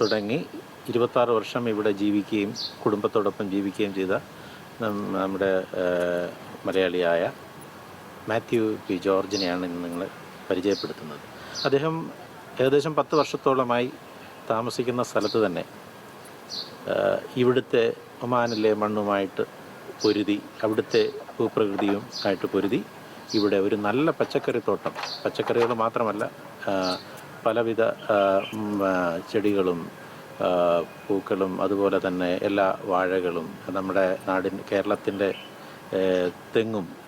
തുടങ്ങി 26 വർഷം ഇവിടെ ജീവിക്കുകയും കുടുംബത്തോടൊപ്പം ജീവിക്കുകയും ചെയ്ത നമ്മുടെ മലയാളിയായ മാത്യു പി ജോർജിനെയാണ് ഇന്ന് നിങ്ങൾ പരിചയപ്പെടുത്തുന്നത്. അദ്ദേഹം ഏകദേശം 10 വർഷത്തോളമായി താമസിക്കുന്ന സ്ഥലത്ത് തന്നെ ഇവിടുത്തെ ഒമാനിലെ മണ്ണുമായിട്ട് പൊരുതി, അവിടുത്തെ ഭൂപ്രകൃതിയും ആയിട്ട് പൊരുതി ഇവിടെ ഒരു നല്ല പച്ചക്കറിത്തോട്ടം, പച്ചക്കറികൾ മാത്രമല്ല പലവിധ ചെടികളും പൂക്കളും അതുപോലെ തന്നെ എല്ലാ വാഴകളും, നമ്മുടെ കേരളത്തിൻ്റെ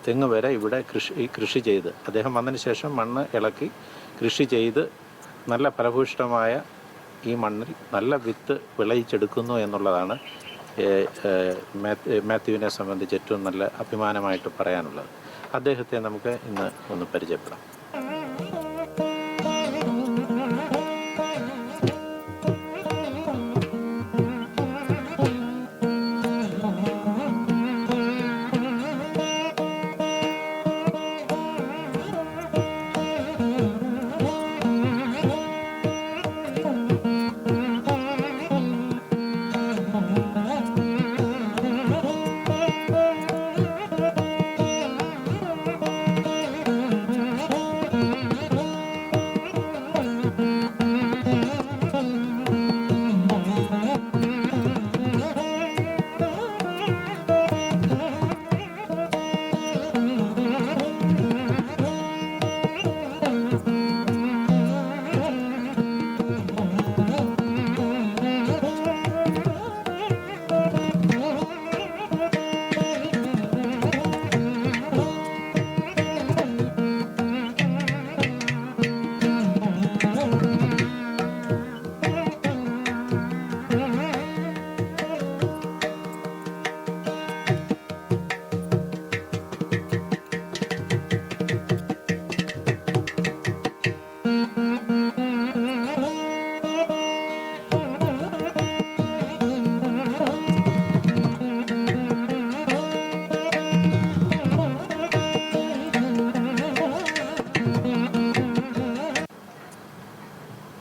തെങ്ങ് വരെ ഇവിടെ കൃഷി ചെയ്ത് അദ്ദേഹം വന്നതിന് ശേഷം മണ്ണ് ഇളക്കി കൃഷി ചെയ്ത് നല്ല ഫലഭൂയിഷ്ഠമായ ഈ മണ്ണിൽ നല്ല വിത്ത് വിളയിച്ചെടുക്കുന്നു എന്നുള്ളതാണ് മാത്യുവിനെ സംബന്ധിച്ച് ഏറ്റവും നല്ല അഭിമാനമായിട്ട് പറയാനുള്ളത്. അദ്ദേഹത്തെ നമുക്ക് ഇന്ന് ഒന്ന് പരിചയപ്പെടാം.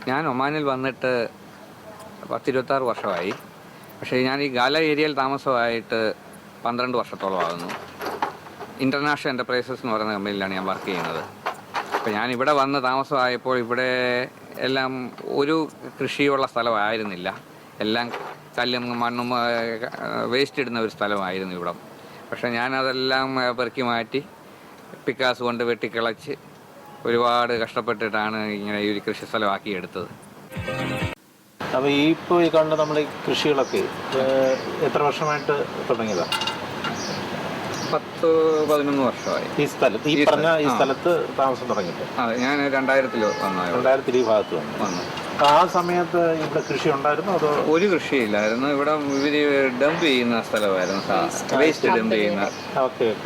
ഞാൻ ഒമാനിൽ വന്നിട്ട് 26 വർഷമായി. പക്ഷേ ഞാൻ ഈ ഗാല ഏരിയയിൽ താമസമായിട്ട് 12 വർഷത്തോളമാകുന്നു. ഇൻ്റർനാഷണൽ എൻ്റർപ്രൈസസ് എന്ന് പറയുന്ന കമ്പനിയിലാണ് ഞാൻ വർക്ക് ചെയ്യുന്നത്. അപ്പോൾ ഞാൻ ഇവിടെ വന്ന് താമസമായപ്പോൾ ഇവിടെ എല്ലാം ഒരു കൃഷിയുള്ള സ്ഥലമായിരുന്നില്ല. എല്ലാം കല്ലും മണ്ണും വേസ്റ്റ് ഇടുന്ന ഒരു സ്ഥലമായിരുന്നു ഇവിടം. പക്ഷേ ഞാനതെല്ലാം പെറുക്കി മാറ്റി പിക്കാസ് കൊണ്ട് വെട്ടിക്കിളച്ച് ഒരുപാട് കഷ്ടപ്പെട്ടിട്ടാണ് ഇങ്ങനെ ഈ ഒരു കൃഷി സ്ഥലമാക്കി എടുത്തത്. അപ്പോൾ ഇപ്പോൾ ഈ കണ്ട നമ്മൾ ഈ കൃഷികളൊക്കെ എത്ര വർഷമായിട്ട് തുടങ്ങിയതാണ്? 10-11 വർഷമായി ഈ സ്ഥലത്ത്, ഈ പറഞ്ഞ ഈ സ്ഥലത്ത് താമസം തുടങ്ങിയിട്ട്. അതെ, ഞാൻ 2000 വന്നു. 2000 ഈ ഭാഗത്ത് വന്നു. ആ സമയത്ത് ഇവിടെ കൃഷി ഉണ്ടായിരുന്നു അതോ? ഒരു കൃഷിയില്ലായിരുന്നു. ഇവിടെ ഇവര് ഡംപ് ചെയ്യുന്ന സ്ഥലമായിരുന്നു, വേസ്റ്റ് ഡംപ് ചെയ്യുന്ന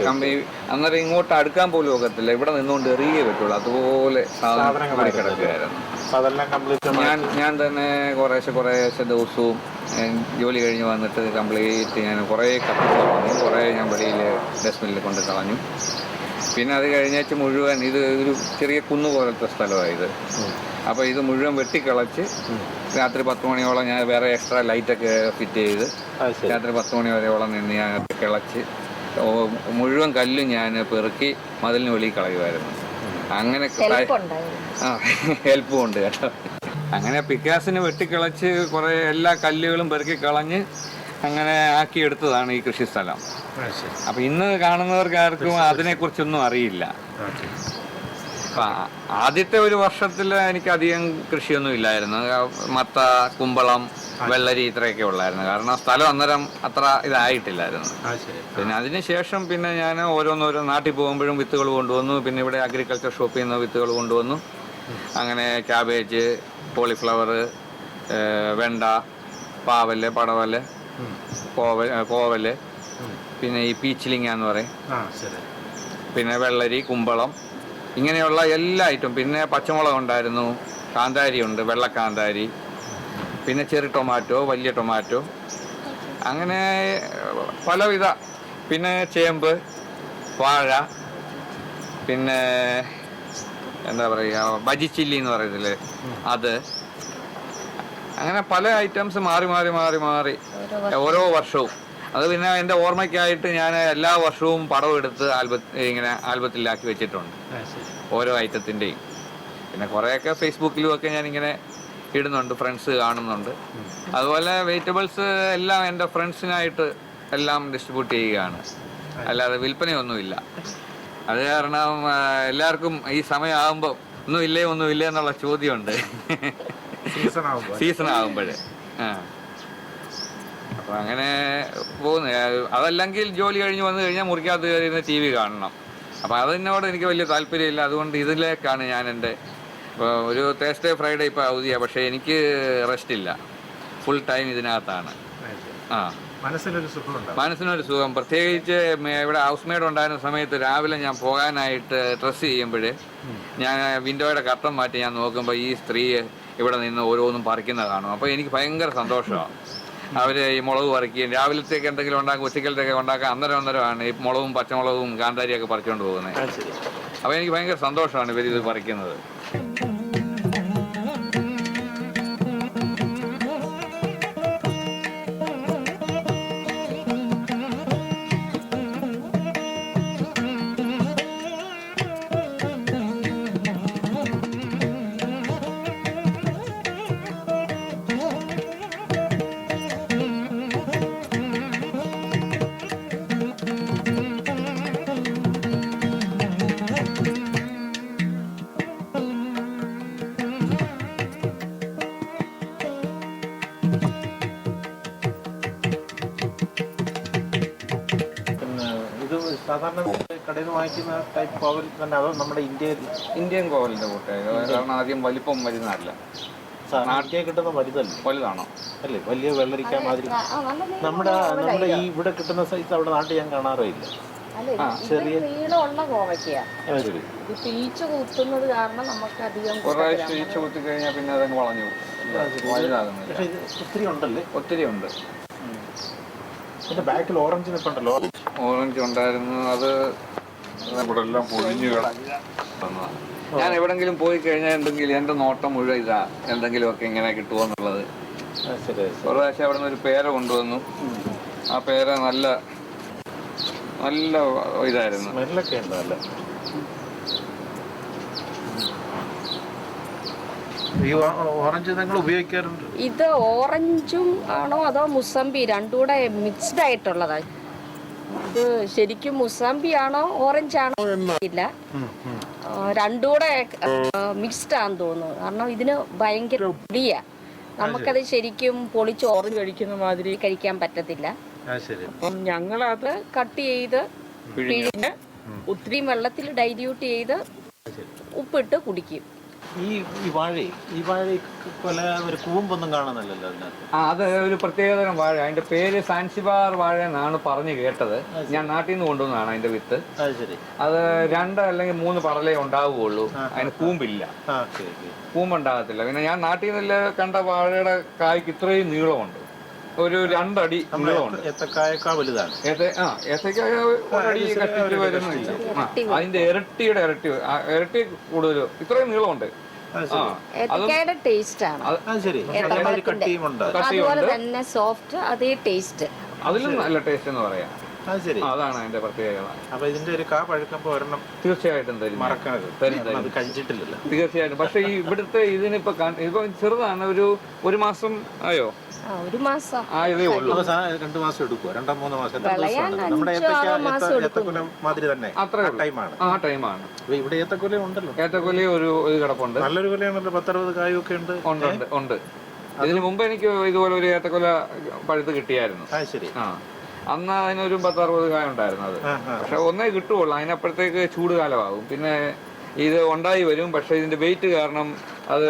കമ്പനി. അന്നേരം ഇങ്ങോട്ട് അടുക്കാൻ പോലും ഒക്കത്തില്ല, ഇവിടെ നിന്നുകൊണ്ട് എറിയേ പറ്റുള്ളൂ, അതുപോലെ സാധനങ്ങൾ കിടക്കുകയായിരുന്നു. ഞാൻ തന്നെ കുറേശ്ശെ ദിവസവും ജോലി കഴിഞ്ഞ് വന്നിട്ട് കംപ്ലീറ്റ് ഞാൻ കുറേ കത്തിച്ച് കളഞ്ഞു, കുറേ ഞാൻ വെളിയിൽ ഡസ്റ്റ്ബിന്നിൽ കൊണ്ട് കളഞ്ഞു. പിന്നെ അത് കഴിഞ്ഞാൽ മുഴുവൻ ഇത് ഒരു ചെറിയ കുന്നു പോലത്തെ സ്ഥലമായത്. അപ്പോൾ ഇത് മുഴുവൻ വെട്ടിക്കളച്ച് രാത്രി 10 മണിയോളം ഞാൻ വേറെ എക്സ്ട്രാ ലൈറ്റൊക്കെ ഫിറ്റ് ചെയ്ത് രാത്രി 10 മണി വരെയോളം നിന്ന് ഞാൻ കിളച്ച് മുഴുവൻ കല്ലും ഞാൻ പെറുക്കി മതിലിന് വെളിയിൽ കളയുമായിരുന്നു. അങ്ങനെ ഹെൽപ്പും ഉണ്ട് കേട്ടോ. അങ്ങനെ പിക്കാസിന് വെട്ടിക്കിളച്ച് കുറേ എല്ലാ കല്ലുകളും പെറുക്കി കളഞ്ഞ് അങ്ങനെ ആക്കിയെടുത്തതാണ് ഈ കൃഷിസ്ഥലം. അപ്പം ഇന്ന് കാണുന്നവർക്ക് ആർക്കും അതിനെക്കുറിച്ചൊന്നും അറിയില്ല. ആദ്യത്തെ ഒരു വർഷത്തിൽ എനിക്ക് അധികം കൃഷിയൊന്നും ഇല്ലായിരുന്നു. മത്ത, കുമ്പളം, വെള്ളരി ഇത്രയൊക്കെ ഉള്ളായിരുന്നു. കാരണം സ്ഥലം അന്നേരം അത്ര ഇതായിട്ടില്ലായിരുന്നു. പിന്നെ അതിന് ശേഷം പിന്നെ ഞാൻ ഓരോന്നോരോ നാട്ടിൽ പോകുമ്പോഴും വിത്തുകൾ കൊണ്ടുവന്നു. പിന്നെ ഇവിടെ അഗ്രികൾച്ചർ ഷോപ്പിൽ നിന്ന് വിത്തുകൾ കൊണ്ടുവന്നു. അങ്ങനെ ക്യാബേജ്, കോളിഫ്ലവർ, വെണ്ട, പാവല്, പടവല്, കോവല്, പിന്നെ ഈ പീച്ചിലിങ്ങ എന്ന് പറയും, പിന്നെ വെള്ളരി, കുമ്പളം, ഇങ്ങനെയുള്ള എല്ലാ ഐറ്റം. പിന്നെ പച്ചമുളക് ഉണ്ടായിരുന്നു, കാന്താരി ഉണ്ട്, വെള്ളക്കാന്താരി, പിന്നെ ചെറു ടൊമാറ്റോ, വലിയ ടൊമാറ്റോ, അങ്ങനെ പലവിധ. പിന്നെ ചേമ്പ്, വാഴ, പിന്നെ എന്താ പറയുക ബജി ചില്ലി എന്ന് പറയുന്നില്ലേ അത്, അങ്ങനെ പല ഐറ്റംസ് മാറി മാറി മാറി മാറി ഓരോ വർഷവും. അത് പിന്നെ എൻ്റെ ഓർമ്മയ്ക്കായിട്ട് ഞാൻ എല്ലാ വർഷവും പടം എടുത്ത് ഇങ്ങനെ ആൽബത്തിലാക്കി വെച്ചിട്ടുണ്ട് ഓരോ ഐറ്റത്തിൻ്റെയും. പിന്നെ കുറേയൊക്കെ ഫേസ്ബുക്കിലും ഒക്കെ ഞാനിങ്ങനെ ഇടുന്നുണ്ട്, ഫ്രണ്ട്സ് കാണുന്നുണ്ട്. അതുപോലെ വെജിറ്റബിൾസ് എല്ലാം എൻ്റെ ഫ്രണ്ട്സിനായിട്ട് എല്ലാം ഡിസ്ട്രിബ്യൂട്ട് ചെയ്യുകയാണ്, അല്ലാതെ വിൽപ്പനയൊന്നുമില്ല. അത് കാരണം എല്ലാവർക്കും ഈ സമയമാകുമ്പോൾ ഒന്നുമില്ലേ എന്നുള്ള ചോദ്യമുണ്ട് സീസൺ ആകുമ്പോഴേ. അപ്പം അങ്ങനെ പോകുന്നു. അതല്ലെങ്കിൽ ജോലി കഴിഞ്ഞ് വന്നു കഴിഞ്ഞാൽ മുറിക്കകത്ത് കയറിയിരുന്ന് TV കാണണം. അപ്പം അതിനോട് എനിക്ക് വലിയ താല്പര്യമില്ല. അതുകൊണ്ട് ഇതിലേക്കാണ് ഞാൻ എൻ്റെ ഒരു തേഴ്സ്ഡേ ഫ്രൈഡേ ഇപ്പോൾ അവധിയാണ്, പക്ഷേ എനിക്ക് റെസ്റ്റ് ഇല്ല, ഫുൾ ടൈം ഇതിനകത്താണ്. മനസ്സിനൊരു സുഖം. പ്രത്യേകിച്ച് ഇവിടെ ഹൗസ് മെയ്ഡ് ഉണ്ടായിരുന്ന സമയത്ത് രാവിലെ ഞാൻ പോകാനായിട്ട് ഡ്രസ്സ് ചെയ്യുമ്പോൾ ഞാൻ വിൻഡോയുടെ കർട്ടൻ മാറ്റി ഞാൻ നോക്കുമ്പോൾ ഈ സ്ത്രീ ഇവിടെ നിന്ന് ഓരോന്നും പറിക്കുന്നത് കാണും. അപ്പോൾ എനിക്ക് ഭയങ്കര സന്തോഷമാണ്. അവർ ഈ മുളക് പറിക്കുകയും രാവിലത്തേക്ക് എന്തെങ്കിലും ഉണ്ടാക്കും, ഉച്ചക്കലത്തേക്ക് ഉണ്ടാക്കാൻ അന്നേരമാണ് ഈ മുളകും പച്ചമുളകും കാന്താരിയൊക്കെ പറിച്ചുകൊണ്ട് പോകുന്നത്. അപ്പോൾ എനിക്ക് ഭയങ്കര സന്തോഷമാണ് ഇവരിത് പറിക്കുന്നത്. സാധാരണ കടയിൽ നിന്ന് വാങ്ങിക്കുന്ന ടൈപ്പ് കോവൽ തന്നെ, അതോ നമ്മുടെ ഇന്ത്യൻ കോവലിന്റെ കൂട്ടെ? കാരണം ആദ്യം വലിപ്പം വരുന്നതല്ല, നാട്ടിൽ കിട്ടുന്ന വലുതാണോ അല്ലേ? വലിയ വെള്ളരിക്ക മാതിരി നമ്മുടെ ഈ ഇവിടെ കിട്ടുന്ന സൈസ് അവിടെ നാട്ടിൽ ഞാൻ കാണാറില്ല. ചെറിയ നീളമുള്ള കോവയ്ക്കാണ്. ഈച്ച കുത്തുന്നത് കാരണം നമുക്ക് അധികം ഈച്ച കുത്തി കഴിഞ്ഞാൽ പിന്നെ അതങ്ങ് വളഞ്ഞു ഒത്തിരി ഉണ്ടല്ലേ? ഒത്തിരി ഉണ്ട്. പിന്നെ ബാക്കിൽ ഓറഞ്ച് നിൽപ്പുണ്ടല്ലോ. ഓറഞ്ച് ഉണ്ടായിരുന്നു, അത് ഇവിടെ എല്ലാം പൊഴിഞ്ഞു കിടന്നു. ഞാൻ എവിടെങ്കിലും പോയി കഴിഞ്ഞാൽ എന്തെങ്കിലും എൻ്റെ നോട്ടം മുഴുവൻ ഇതാ, എന്തെങ്കിലുമൊക്കെ ഇങ്ങനെ കിട്ടുമോ എന്നുള്ളത്. ഒരു പ്രാവശ്യം അവിടെ നിന്ന് ഒരു പേര കൊണ്ടുവന്നു. ആ പേര നല്ല ഇതായിരുന്നു. സ്മെല്ലൊക്കെ ഉണ്ടല്ലേ? ഈ ഓറഞ്ച് നിങ്ങൾ ഉപയോഗിക്കാറുണ്ട്? ഇത് ഓറഞ്ചും ആണോ അതോ മുസമ്പി രണ്ടുകൂടെ മിക്സ്ഡ് ആയിട്ടുള്ളതാണ്? ഇത് ശരിക്കും മുസമ്പി ആണോ ഓറഞ്ച് ആണോ ഇല്ല, രണ്ടുകൂടെ മിക്സ്ഡ് ആണെന്ന് തോന്നുന്നു. കാരണം ഇതിന് ഭയങ്കര പൊടിയാ, നമുക്കത് ശരിക്കും പൊളിച്ച് ഓറഞ്ച് കഴിക്കുന്ന മാതിരി കഴിക്കാൻ പറ്റത്തില്ല. അപ്പം ഞങ്ങളത് കട്ട് ചെയ്ത് പിഴിഞ്ഞ് ഒത്തിരി വെള്ളത്തിൽ ഡൈല്യൂട്ട് ചെയ്ത് ഉപ്പിട്ട് കുടിക്കും. ഈ വാഴ ഒരു കൂമ്പൊന്നും കാണുന്നില്ലല്ലോ അതിനകത്ത്. അത് ഒരു പ്രത്യേകതരം വാഴ. അതിന്റെ പേര് സാൻസിബാർ വാഴ എന്നാണ് പറഞ്ഞു കേട്ടത്. ഞാൻ നാട്ടിൽ നിന്ന് കൊണ്ടുവന്നതാണ് അതിന്റെ വിത്ത്. അത് 2 അല്ലെങ്കിൽ 3 പറലേ ഉണ്ടാവുകയുള്ളൂ, അതിന് കൂമ്പില്ല, കൂമ്പുണ്ടാകത്തില്ല. പിന്നെ ഞാൻ നാട്ടിൽ നിന്ന് കണ്ട വാഴയുടെ കായ്ക്ക് ഇത്രയും നീളമുണ്ട്, ഒരു 2 അടി നീളമുണ്ട്. ഏത്തക്കായേക്കാൾ വലുതാണ്. ഏത്തക്കായ ഒരടി കഷ്ടിച്ച് വരുന്നില്ല, അതിന്റെ ഇരട്ടി കൂടുതൽ ഇത്രയും നീളമുണ്ട്. ടേസ്റ്റ് ആണ് അതുപോലെ തന്നെ സോഫ്റ്റ്, അതേ ടേസ്റ്റ്, അതിലും നല്ല ടേസ്റ്റ് എന്ന് പറയാം. അതാണ് അതിന്റെ പ്രത്യേകത. അപ്പൊ ഇതിന്റെ ഒരു കാ പഴുക്കുമ്പോ ഒരെണ്ണം തീർച്ചയായിട്ടും തരും, കഴിച്ചിട്ടില്ലല്ലോ തീർച്ചയായിട്ടും. പക്ഷെ ഈ ഇവിടുത്തെ ഇതിനിപ്പോ ചെറുതാണ്, ഒരു മാസം ആയോ? 1 മാസം ആയതേ ഉള്ളൂ. 2 മാസം എടുക്കുമോ? 2-3 മാസം. നമ്മുടെ ഏത്തക്കൊല മാതിരി തന്നെ ആ ടൈമാണ്. ഇവിടെ ഏത്തക്കൊല ഉണ്ടല്ലോ, ഏത്തക്കൊല ഒരു കിടപ്പുണ്ട്, നല്ലൊരു കൊലയാണല്ലോ. 10-60 കായൊക്കെ ഉണ്ട്. ഇതിനു മുമ്പ് എനിക്ക് ഇതുപോലെ ഒരു ഏത്തക്കൊല പഴുത്ത് കിട്ടിയായിരുന്നു. ശരി. അന്ന് അതിനൊരു 10-60 കായ ഉണ്ടായിരുന്നു. അത് പക്ഷെ ഒന്നേ കിട്ടുള്ളൂ, അതിനപ്പുറത്തേക്ക് ചൂട് കാലമാകും. പിന്നെ ഇത് ഉണ്ടായി വരും, പക്ഷെ ഇതിന്റെ വെയിറ്റ് കാരണം അത്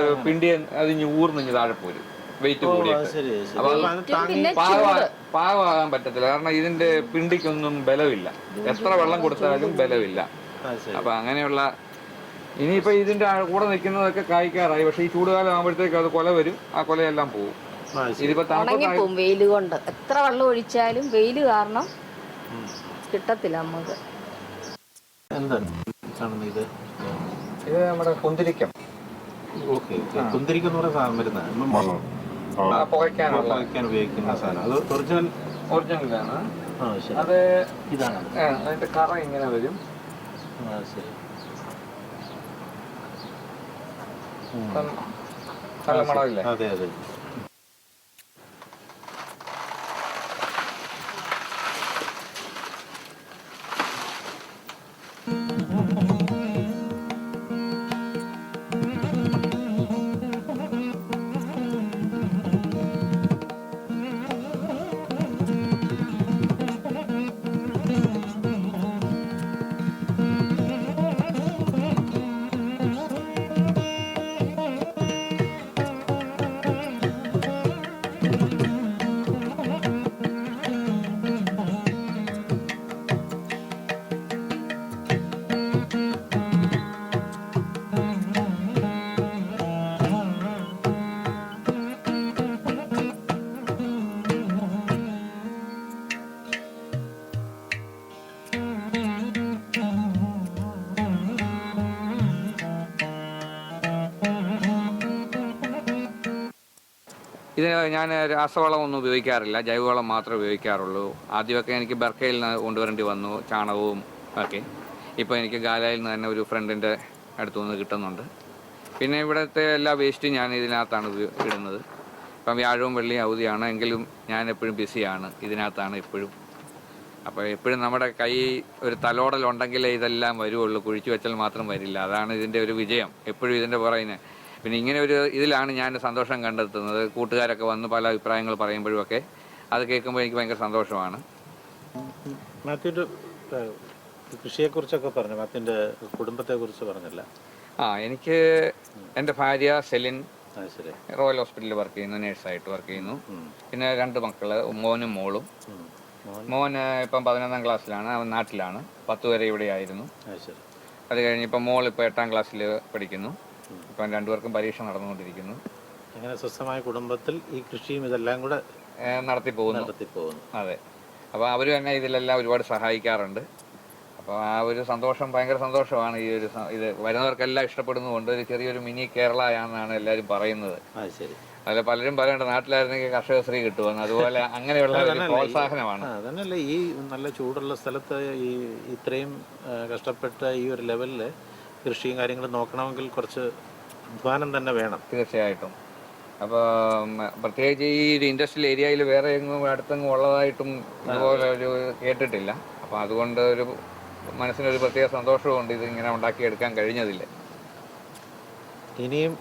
അതിഞ്ഞ് ഊർന്നിഞ്ഞ് താഴെ പോരും, വെയിറ്റ് കൂടിയിട്ട്. അപ്പൊ അത് പാകമാകാൻ പറ്റത്തില്ല, കാരണം ഇതിന്റെ പിണ്ടിക്കൊന്നും ബലമില്ല, എത്ര വെള്ളം കൊടുത്താലും ബലമില്ല. അപ്പൊ അങ്ങനെയുള്ള ഇനിയിപ്പോ ഇതിന്റെ കൂടെ നിൽക്കുന്നതൊക്കെ കായ്ക്കാറായി. പക്ഷെ ഈ ചൂടുകാലം ആകുമ്പോഴത്തേക്ക് അത് കൊല വരും, ആ കൊലയെല്ലാം പോവും. ഉണങ്ങിപ്പോവും വെയിൽ കൊണ്ട്. എത്ര വെള്ളം ഒഴിച്ചാലും വെയിൽ കാരണം കിട്ടത്തില്ല നമുക്ക്. ഇത് നമ്മുടെ കുന്തിരിക്കം. കുന്തിരിക്കം എന്ന് പറയുന്ന സാധനം വരുന്നത് പുകയ്ക്കാനുള്ള പുകയ്ക്കാൻ ഉപയോഗിക്കുന്ന സാധനം. അത് ഒറിജിനലാണ്. ശരി. അത് ഇതാണ്. അതിന്റെ കറ ഇങ്ങനെ വരും. ശരി. നല്ല മണമില്ലേ? അതെ അതെ. ഇത് ഞാൻ രാസവളമൊന്നും ഉപയോഗിക്കാറില്ല, ജൈവവളം മാത്രമേ ഉപയോഗിക്കാറുള്ളൂ. ആദ്യമൊക്കെ എനിക്ക് ബർക്കയിൽ നിന്ന് കൊണ്ടുവരേണ്ടി വന്നു, ചാണകവും ഒക്കെ. ഇപ്പോൾ എനിക്ക് ഗാലയിൽ നിന്ന് തന്നെ ഒരു ഫ്രണ്ടിൻ്റെ അടുത്തു നിന്ന് കിട്ടുന്നുണ്ട്. പിന്നെ ഇവിടുത്തെ എല്ലാ വേസ്റ്റും ഞാൻ ഇതിനകത്താണ് ഇടുന്നത്. ഇപ്പം വ്യാഴവും വെള്ളിയും അവധിയാണ്, എങ്കിലും ഞാൻ എപ്പോഴും ബിസിയാണ്, ഇതിനകത്താണ് എപ്പോഴും. അപ്പോൾ എപ്പോഴും നമ്മുടെ കൈ ഒരു തലോടലുണ്ടെങ്കിലേ ഇതെല്ലാം വരുള്ളൂ, കുഴിച്ചു വെച്ചാൽ മാത്രം വരില്ല. അതാണ് ഇതിൻ്റെ ഒരു വിജയം, എപ്പോഴും ഇതിൻ്റെ പുറകിന്. പിന്നെ ഇങ്ങനെ ഒരു ഇതിലാണ് ഞാൻ സന്തോഷം കണ്ടെത്തുന്നത്. കൂട്ടുകാരൊക്കെ വന്ന് പല അഭിപ്രായങ്ങൾ പറയുമ്പോഴും ഒക്കെ അത് കേൾക്കുമ്പോൾ എനിക്ക് ഭയങ്കര സന്തോഷമാണ്. മാത്യുവിൻ്റെ കൃഷിയെക്കുറിച്ചൊക്കെ പറഞ്ഞു, മാത്യുവിൻ്റെ കുടുംബത്തെക്കുറിച്ച് പറഞ്ഞില്ല. എനിക്ക് എൻ്റെ ഭാര്യ സെലിൻ ശരി. റോയൽ ഹോസ്പിറ്റലിൽ വർക്ക് ചെയ്യുന്നു, നേഴ്സായിട്ട് വർക്ക് ചെയ്യുന്നു. പിന്നെ 2 മക്കൾ, മോനും മോളും. മോന് ഇപ്പം 11ാം ക്ലാസ്സിലാണ്, അവൻ നാട്ടിലാണ്. 10 വരെ ഇവിടെ ആയിരുന്നു. അത് കഴിഞ്ഞ് ഇപ്പം മോൾ ഇപ്പോൾ 8ാം ക്ലാസ്സിൽ പഠിക്കുന്നു. ഇപ്പം 2 പേർക്കും പരീക്ഷ നടന്നുകൊണ്ടിരിക്കുന്നു. അങ്ങനെ സ്വസ്ഥമായ കുടുംബത്തിൽ ഈ കൃഷിയും ഇതെല്ലാം കൂടെ നടത്തി പോകുന്നു. അതെ. അപ്പോൾ അവർ തന്നെ ഇതിലെല്ലാം ഒരുപാട് സഹായിക്കാറുണ്ട്. അപ്പോൾ ആ ഒരു സന്തോഷം ഭയങ്കര സന്തോഷമാണ്. ഈ ഒരു ഇത് വരുന്നവർക്കെല്ലാം ഇഷ്ടപ്പെടുന്നതുകൊണ്ട് ഒരു ചെറിയൊരു മിനി കേരള ആണെന്നാണ് എല്ലാവരും പറയുന്നത്. അതിൽ പലരും പറയേണ്ട നാട്ടിലായിരുന്നെങ്കിൽ കർഷകശ്രീ കിട്ടുമെന്ന്, അതുപോലെ അങ്ങനെയുള്ള ഒരു പ്രോത്സാഹനമാണ്. അതന്നല്ല, ഈ നല്ല ചൂടുള്ള സ്ഥലത്ത് ഈ ഇത്രയും കഷ്ടപ്പെട്ട ഈ ഒരു ലെവലിൽ കൃഷിയും കാര്യങ്ങളും നോക്കണമെങ്കിൽ കുറച്ച് അധ്വാനം തന്നെ വേണം. തീർച്ചയായിട്ടും. അപ്പോൾ പ്രത്യേകിച്ച് ഈ ഒരു ഇൻഡസ്ട്രിയൽ ഏരിയയിൽ വേറെ എങ്ങും അടുത്തെങ്ങും ഉള്ളതായിട്ടും ഇതുപോലെ ഒരു കേട്ടിട്ടില്ല. അപ്പോൾ അതുകൊണ്ട് ഒരു മനസ്സിനൊരു പ്രത്യേക സന്തോഷമുണ്ട് ഇതിങ്ങനെ ഉണ്ടാക്കിയെടുക്കാൻ കഴിഞ്ഞതില്ല. ഇനിയും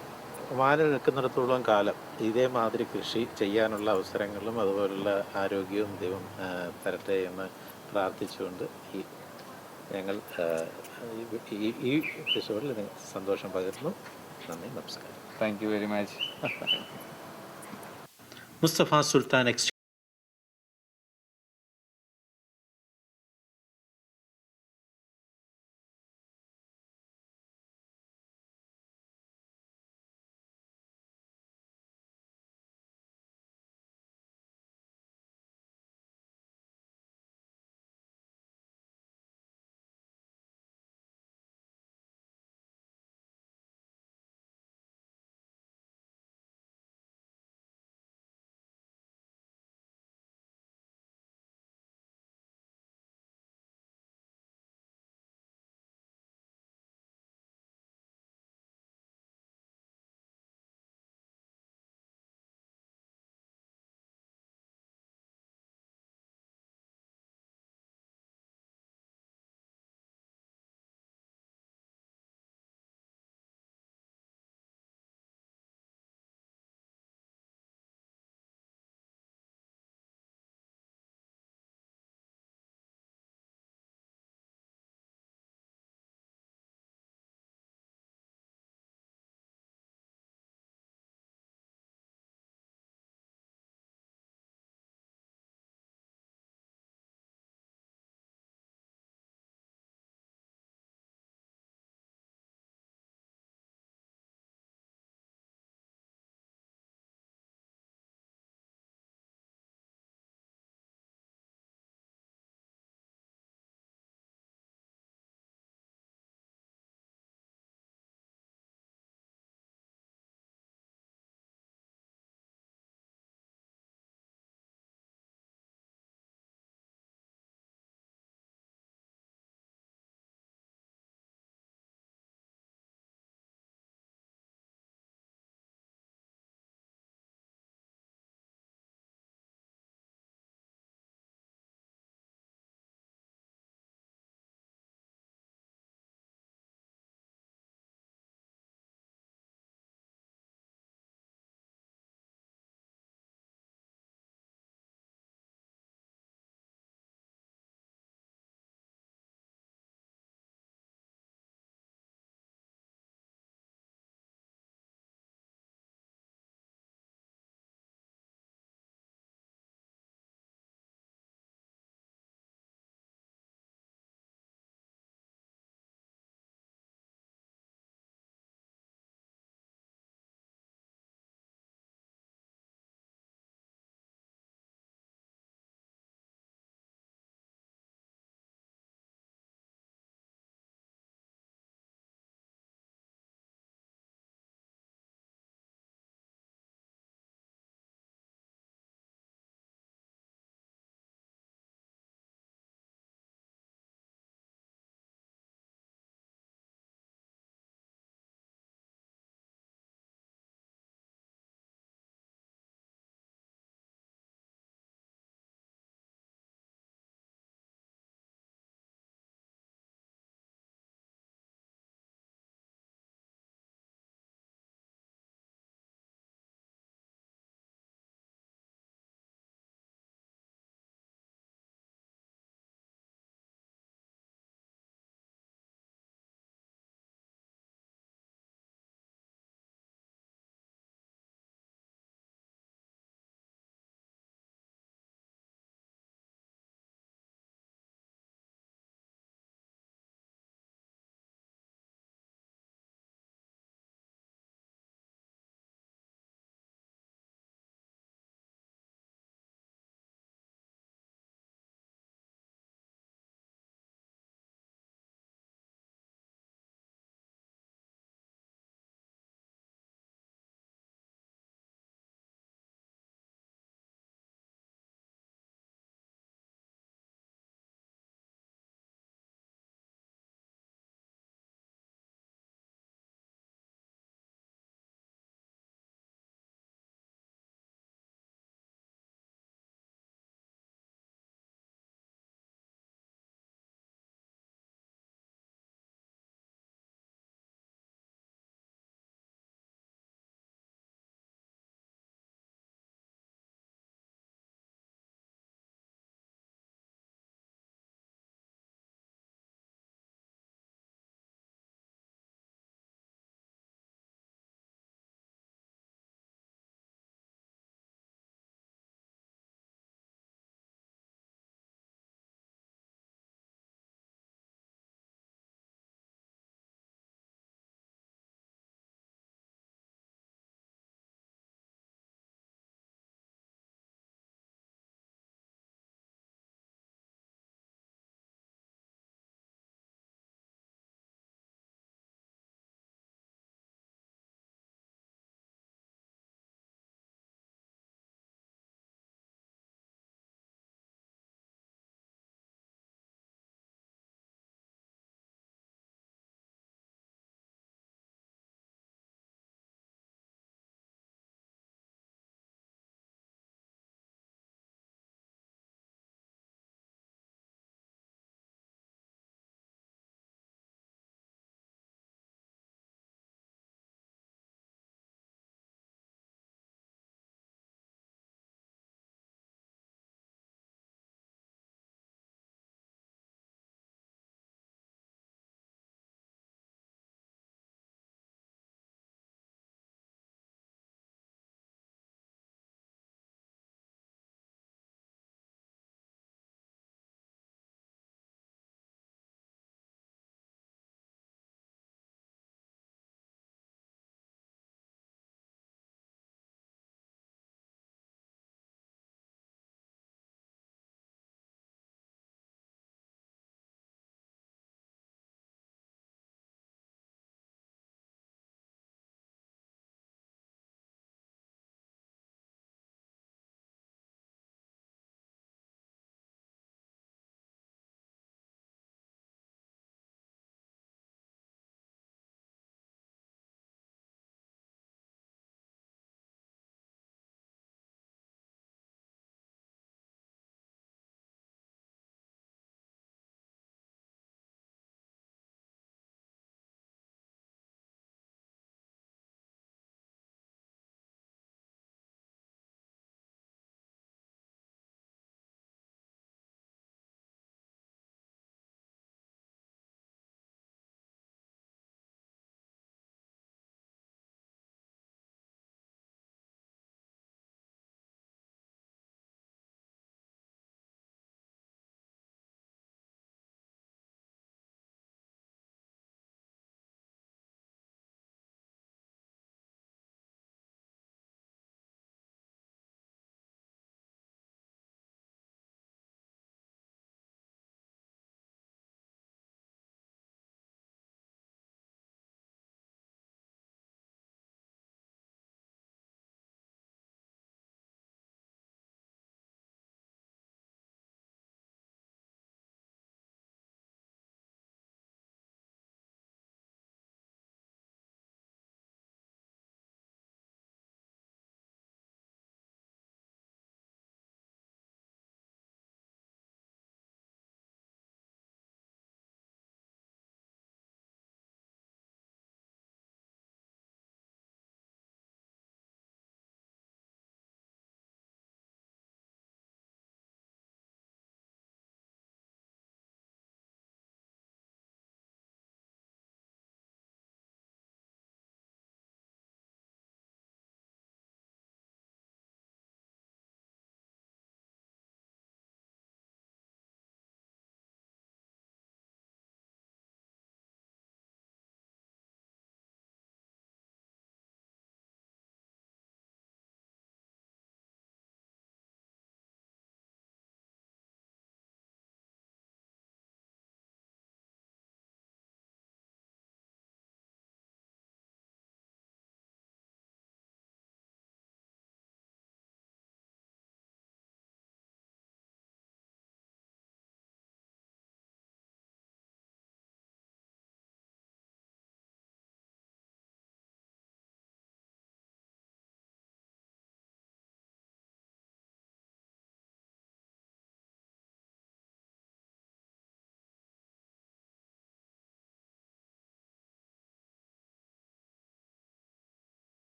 വാനിൽ നിൽക്കുന്നിടത്തോളം കാലം ഇതേമാതിരി കൃഷി ചെയ്യാനുള്ള അവസരങ്ങളും അതുപോലുള്ള ആരോഗ്യവും ദൈവം തരട്ടെ എന്ന് പ്രാർത്ഥിച്ചുകൊണ്ട് ഞങ്ങൾ ഈ എപ്പിസോഡിൽ സന്തോഷം പകരുന്നു. നന്ദി, നമസ്കാരം. Thank you very much. Mustafa Sultan